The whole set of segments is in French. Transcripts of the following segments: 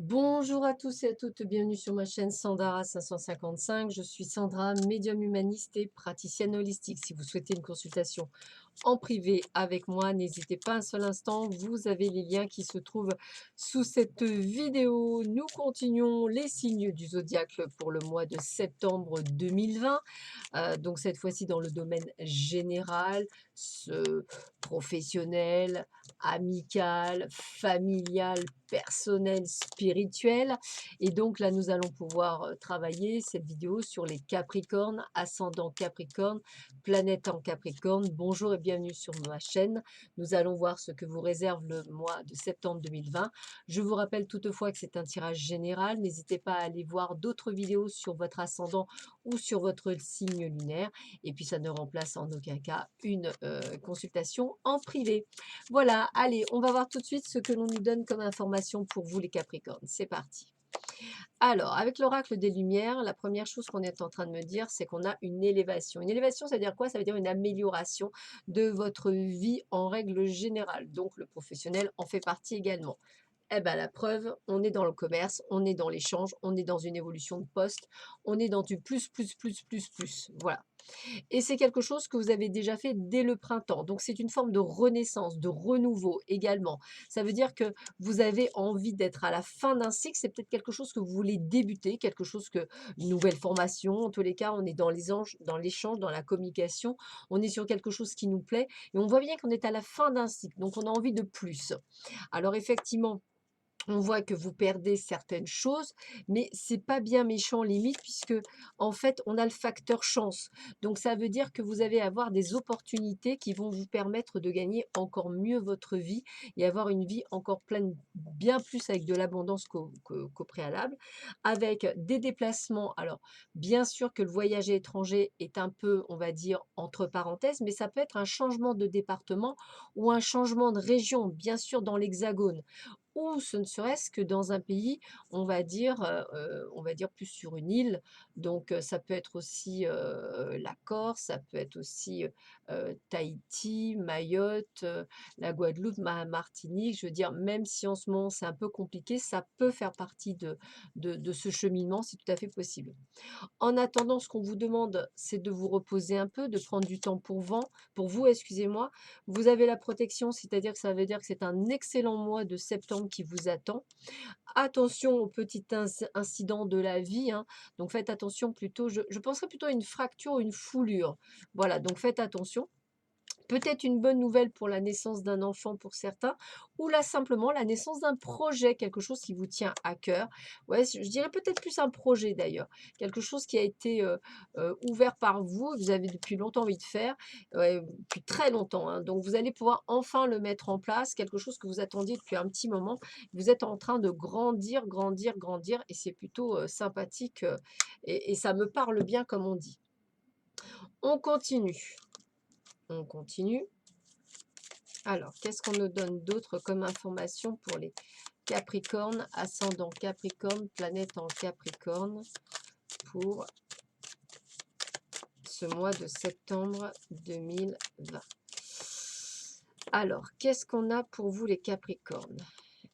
Bonjour à tous et à toutes, bienvenue sur ma chaîne Sandara 555. Je suis Sandra, médium humaniste et praticienne holistique. Si vous souhaitez une consultation en privé avec moi, n'hésitez pas un seul instant, vous avez les liens qui se trouvent sous cette vidéo. Nous continuons les signes du zodiaque pour le mois de septembre 2020. Donc cette fois-ci dans le domaine général, professionnel, amical, familial, personnel, spirituel. Et donc là, nous allons pouvoir travailler cette vidéo sur les Capricornes, ascendant Capricorne, planète en Capricorne. Bonjour et bienvenue sur ma chaîne. Nous allons voir ce que vous réserve le mois de septembre 2020. Je vous rappelle toutefois que c'est un tirage général. N'hésitez pas à aller voir d'autres vidéos sur votre ascendant ou sur votre signe lunaire. Et puis, ça ne remplace en aucun cas une consultation en privé. Voilà, allez, on va voir tout de suite ce que l'on nous donne comme information pour vous les Capricornes. C'est parti. Alors, avec l'oracle des Lumières, la première chose qu'on est en train de me dire, c'est qu'on a une élévation. Une élévation, ça veut dire quoi? Ça veut dire une amélioration de votre vie en règle générale. Donc, le professionnel en fait partie également. Eh ben, la preuve, on est dans le commerce, on est dans l'échange, on est dans une évolution de poste, on est dans du plus, plus, plus, plus, plus. Voilà. Et c'est quelque chose que vous avez déjà fait dès le printemps. Donc, c'est une forme de renaissance, de renouveau également. Ça veut dire que vous avez envie d'être à la fin d'un cycle. C'est peut-être quelque chose que vous voulez débuter, quelque chose que, une nouvelle formation. En tous les cas, on est dans dans l'échange, dans la communication. On est sur quelque chose qui nous plaît. Et on voit bien qu'on est à la fin d'un cycle. Donc, on a envie de plus. Alors, effectivement, on voit que vous perdez certaines choses, mais c'est pas bien méchant limite puisque en fait on a le facteur chance. Donc ça veut dire que vous allez avoir des opportunités qui vont vous permettre de gagner encore mieux votre vie et avoir une vie encore pleine, bien plus avec de l'abondance qu'au préalable, avec des déplacements. Alors bien sûr que le voyage à l'étranger est un peu, on va dire, entre parenthèses, mais ça peut être un changement de département ou un changement de région, bien sûr dans l'hexagone ou ce ne serait-ce que dans un pays, on va dire plus sur une île. Donc, ça peut être aussi, la Corse, ça peut être aussi, Tahiti, Mayotte, la Guadeloupe, Martinique. Je veux dire, même si en ce moment c'est un peu compliqué, ça peut faire partie de ce cheminement, c'est tout à fait possible. En attendant, ce qu'on vous demande, c'est de vous reposer un peu, de prendre du temps pour vous, excusez-moi. Vous avez la protection, c'est-à-dire que ça veut dire que c'est un excellent mois de septembre qui vous attend. Attention aux petits incidents de la vie, hein. Donc faites attention plutôt, je penserais plutôt à une fracture ou une foulure. Voilà, donc faites attention. Peut-être une bonne nouvelle pour la naissance d'un enfant pour certains, ou là simplement la naissance d'un projet, quelque chose qui vous tient à cœur. Ouais, je dirais peut-être plus un projet d'ailleurs, quelque chose qui a été ouvert par vous, vous avez depuis longtemps envie de faire, ouais, depuis très longtemps, hein. Donc vous allez pouvoir enfin le mettre en place, quelque chose que vous attendiez depuis un petit moment. Vous êtes en train de grandir, grandir, grandir, et c'est plutôt sympathique et ça me parle bien comme on dit. On continue. On continue. Alors, qu'est-ce qu'on nous donne d'autre comme information pour les Capricornes, ascendant Capricorne, planète en Capricorne, pour ce mois de septembre 2020? Alors, qu'est-ce qu'on a pour vous les Capricornes?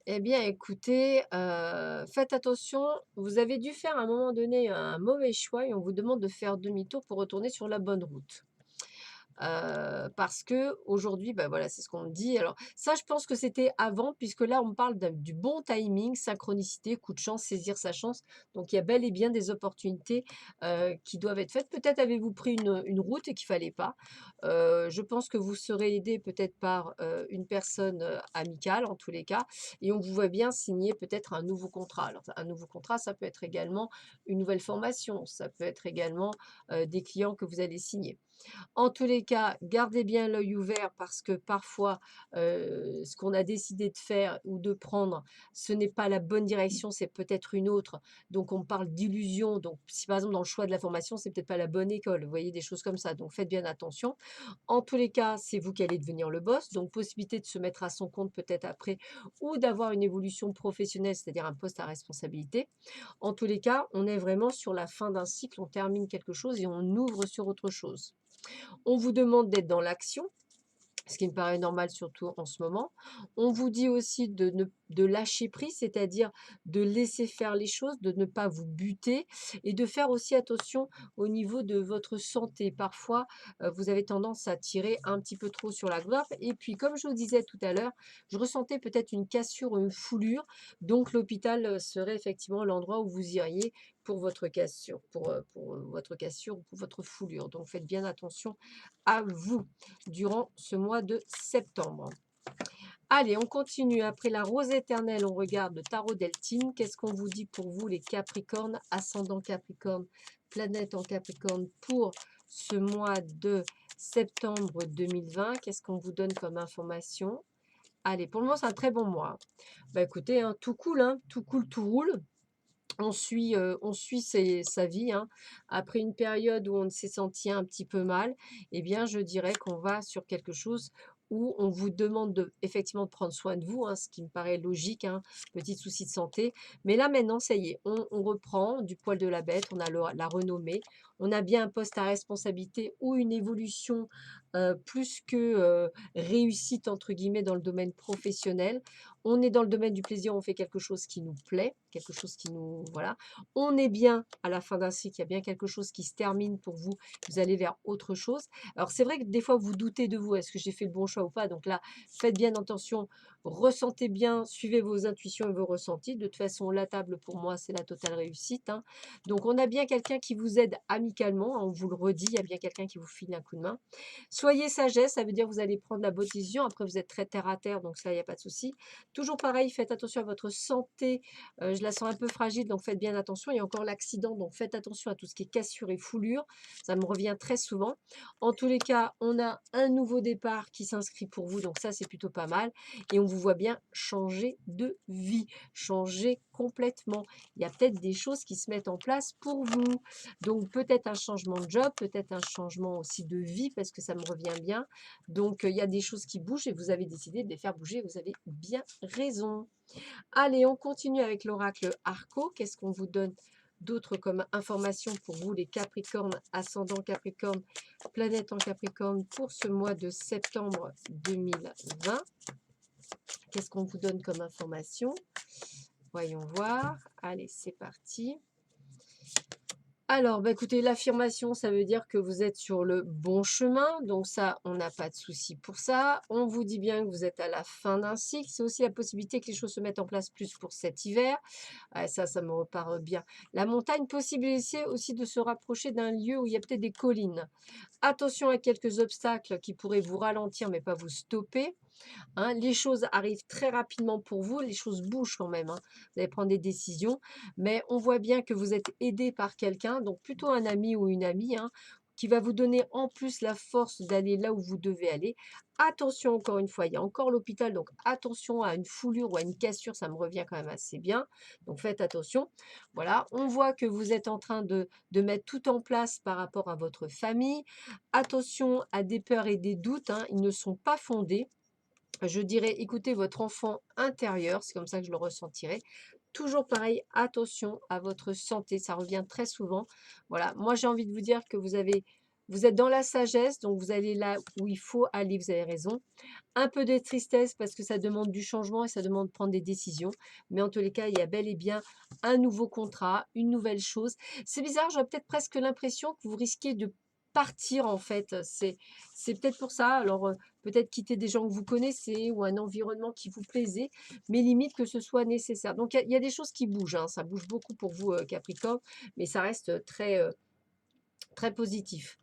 Eh bien, écoutez, faites attention, vous avez dû faire à un moment donné un mauvais choix et on vous demande de faire demi-tour pour retourner sur la bonne route. Parce qu'aujourd'hui, bah, voilà, c'est ce qu'on me dit. Alors ça, je pense que c'était avant, puisque là, on me parle du bon timing, synchronicité, coup de chance, saisir sa chance. Donc, il y a bel et bien des opportunités qui doivent être faites. Peut-être avez-vous pris une route et qu'il fallait pas. Je pense que vous serez aidé peut-être par une personne amicale, en tous les cas, et on vous voit bien signer peut-être un nouveau contrat. Alors, un nouveau contrat, ça peut être également une nouvelle formation, ça peut être également des clients que vous allez signer. En tous les cas, gardez bien l'œil ouvert parce que parfois, ce qu'on a décidé de faire ou de prendre, ce n'est pas la bonne direction, c'est peut-être une autre. Donc on parle d'illusion. Donc si par exemple dans le choix de la formation, c'est peut-être pas la bonne école, vous voyez? Des choses comme ça. Donc faites bien attention. En tous les cas, c'est vous qui allez devenir le boss, donc possibilité de se mettre à son compte peut-être après ou d'avoir une évolution professionnelle, c'est-à-dire un poste à responsabilité. En tous les cas, on est vraiment sur la fin d'un cycle, on termine quelque chose et on ouvre sur autre chose. On vous demande d'être dans l'action, ce qui me paraît normal surtout en ce moment. On vous dit aussi de lâcher prise, c'est-à-dire de laisser faire les choses, de ne pas vous buter et de faire aussi attention au niveau de votre santé. Parfois, vous avez tendance à tirer un petit peu trop sur la gorge et puis comme je vous disais tout à l'heure, je ressentais peut-être une cassure ou une foulure, donc l'hôpital, serait effectivement l'endroit où vous iriez pour votre cassure ou pour votre foulure. Donc faites bien attention à vous durant ce mois de septembre. Allez, on continue. Après la rose éternelle, on regarde le tarot Deltine. Qu'est-ce qu'on vous dit pour vous, les Capricornes, ascendant Capricorne, planète en Capricorne, pour ce mois de septembre 2020? Qu'est-ce qu'on vous donne comme information? Allez, pour le moment, c'est un très bon mois. Bah écoutez, hein, tout cool, hein, tout cool, tout roule. On suit sa vie, hein. Après une période où on s'est senti un petit peu mal, eh bien, je dirais qu'on va sur quelque chose où on vous demande effectivement de prendre soin de vous, hein, ce qui me paraît logique, hein, petit souci de santé. Mais là, maintenant, ça y est, on reprend du poil de la bête, on a la renommée, on a bien un poste à responsabilité ou une évolution plus que réussite, entre guillemets, dans le domaine professionnel. On est dans le domaine du plaisir, on fait quelque chose qui nous plaît, quelque chose qui nous... Voilà. On est bien à la fin d'un cycle, il y a bien quelque chose qui se termine pour vous, vous allez vers autre chose. Alors c'est vrai que des fois vous doutez de vous, est-ce que j'ai fait le bon choix ou pas? Donc là, faites bien attention, ressentez bien, suivez vos intuitions et vos ressentis. De toute façon, la table pour moi, c'est la totale réussite, hein. Donc on a bien quelqu'un qui vous aide amicalement, hein, on vous le redit, il y a bien quelqu'un qui vous file un coup de main. Soyez sagesse, ça veut dire que vous allez prendre la bonne décision. Après, vous êtes très terre à terre, donc ça, il n'y a pas de souci. Toujours pareil, faites attention à votre santé. Je la sens un peu fragile, donc faites bien attention. Il y a encore l'accident, donc faites attention à tout ce qui est cassure et foulure. Ça me revient très souvent. En tous les cas, on a un nouveau départ qui s'inscrit pour vous, donc ça, c'est plutôt pas mal. Et on vous voit bien changer de vie, changer complètement. Il y a peut-être des choses qui se mettent en place pour vous. Donc peut-être un changement de job, peut-être un changement aussi de vie, parce que ça me revient bien. Donc il y a des choses qui bougent et vous avez décidé de les faire bouger. Vous avez bien raison. Allez, on continue avec l'oracle Arco. Qu'est-ce qu'on vous donne d'autre comme information pour vous, les Capricornes, ascendant Capricorne, planète en Capricorne, pour ce mois de septembre 2020? Qu'est-ce qu'on vous donne comme information? Voyons voir. Allez, c'est parti. Alors, bah, écoutez, l'affirmation, ça veut dire que vous êtes sur le bon chemin. Donc ça, on n'a pas de souci pour ça. On vous dit bien que vous êtes à la fin d'un cycle. C'est aussi la possibilité que les choses se mettent en place plus pour cet hiver. Ah, ça me repart bien. La montagne, possibilité aussi de se rapprocher d'un lieu où il y a peut-être des collines. Attention à quelques obstacles qui pourraient vous ralentir, mais pas vous stopper. Hein, les choses arrivent très rapidement pour vous, les choses bougent quand même, hein. Vous allez prendre des décisions, mais on voit bien que vous êtes aidé par quelqu'un, donc plutôt un ami ou une amie, hein, qui va vous donner en plus la force d'aller là où vous devez aller. Attention, encore une fois, il y a encore l'hôpital, donc attention à une foulure ou à une cassure, ça me revient quand même assez bien. Donc faites attention. Voilà, on voit que vous êtes en train de mettre tout en place par rapport à votre famille. Attention à des peurs et des doutes, hein, ils ne sont pas fondés. Je dirais, écoutez votre enfant intérieur, c'est comme ça que je le ressentirai. Toujours pareil, attention à votre santé, ça revient très souvent. Voilà, moi j'ai envie de vous dire que vous êtes dans la sagesse, donc vous allez là où il faut aller, vous avez raison. Un peu de tristesse parce que ça demande du changement et ça demande de prendre des décisions. Mais en tous les cas, il y a bel et bien un nouveau contrat, une nouvelle chose. C'est bizarre, j'aurais peut-être presque l'impression que vous risquez de partir en fait. C'est peut-être pour ça. Alors peut-être quitter des gens que vous connaissez ou un environnement qui vous plaisait, mais limite que ce soit nécessaire. Donc il y a des choses qui bougent, hein. Ça bouge beaucoup pour vous Capricorne, mais ça reste très positif.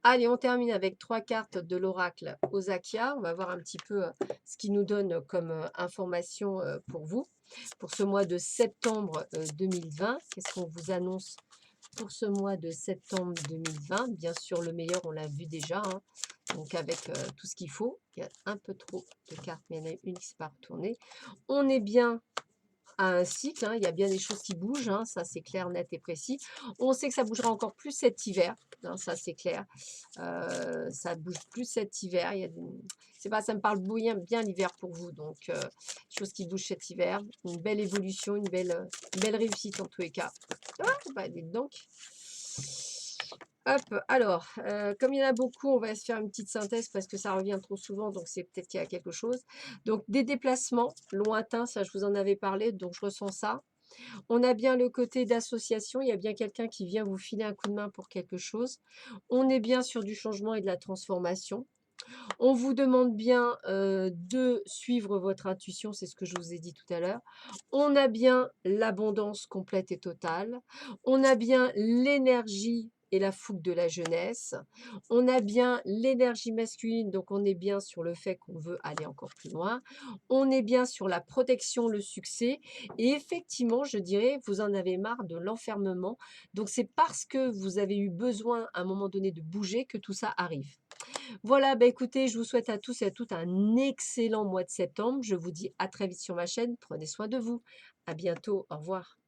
Allez, on termine avec 3 cartes de l'oracle Osakia. On va voir un petit peu ce qu'il nous donne comme information pour vous, pour ce mois de septembre 2020. Qu'est-ce qu'on vous annonce pour ce mois de septembre 2020? Bien sûr, le meilleur, on l'a vu déjà, hein. Donc avec tout ce qu'il faut. Il y a un peu trop de cartes, mais il y en a une qui ne s'est pas retournée. On est bien à un cycle, hein, il y a bien des choses qui bougent, hein, ça c'est clair, net et précis. On sait que ça bougera encore plus cet hiver, hein, ça c'est clair. Ça bouge plus cet hiver. C'est pas, ça me parle bien l'hiver pour vous, donc chose qui bouge cet hiver. Une belle évolution, une belle réussite en tous les cas. Ah, bah, dites donc. Hop, alors, comme il y en a beaucoup, on va se faire une petite synthèse parce que ça revient trop souvent, donc c'est peut-être qu'il y a quelque chose. Donc des déplacements lointains, ça je vous en avais parlé, donc je ressens ça. On a bien le côté d'association, il y a bien quelqu'un qui vient vous filer un coup de main pour quelque chose. On est bien sur du changement et de la transformation. On vous demande bien, de suivre votre intuition, c'est ce que je vous ai dit tout à l'heure. On a bien l'abondance complète et totale. On a bien l'énergie et la fougue de la jeunesse. On a bien l'énergie masculine, donc on est bien sur le fait qu'on veut aller encore plus loin. On est bien sur la protection, le succès et effectivement, je dirais, vous en avez marre de l'enfermement. Donc c'est parce que vous avez eu besoin à un moment donné de bouger que tout ça arrive. Voilà, bah écoutez, je vous souhaite à tous et à toutes un excellent mois de septembre. Je vous dis à très vite sur ma chaîne. Prenez soin de vous. À bientôt. Au revoir.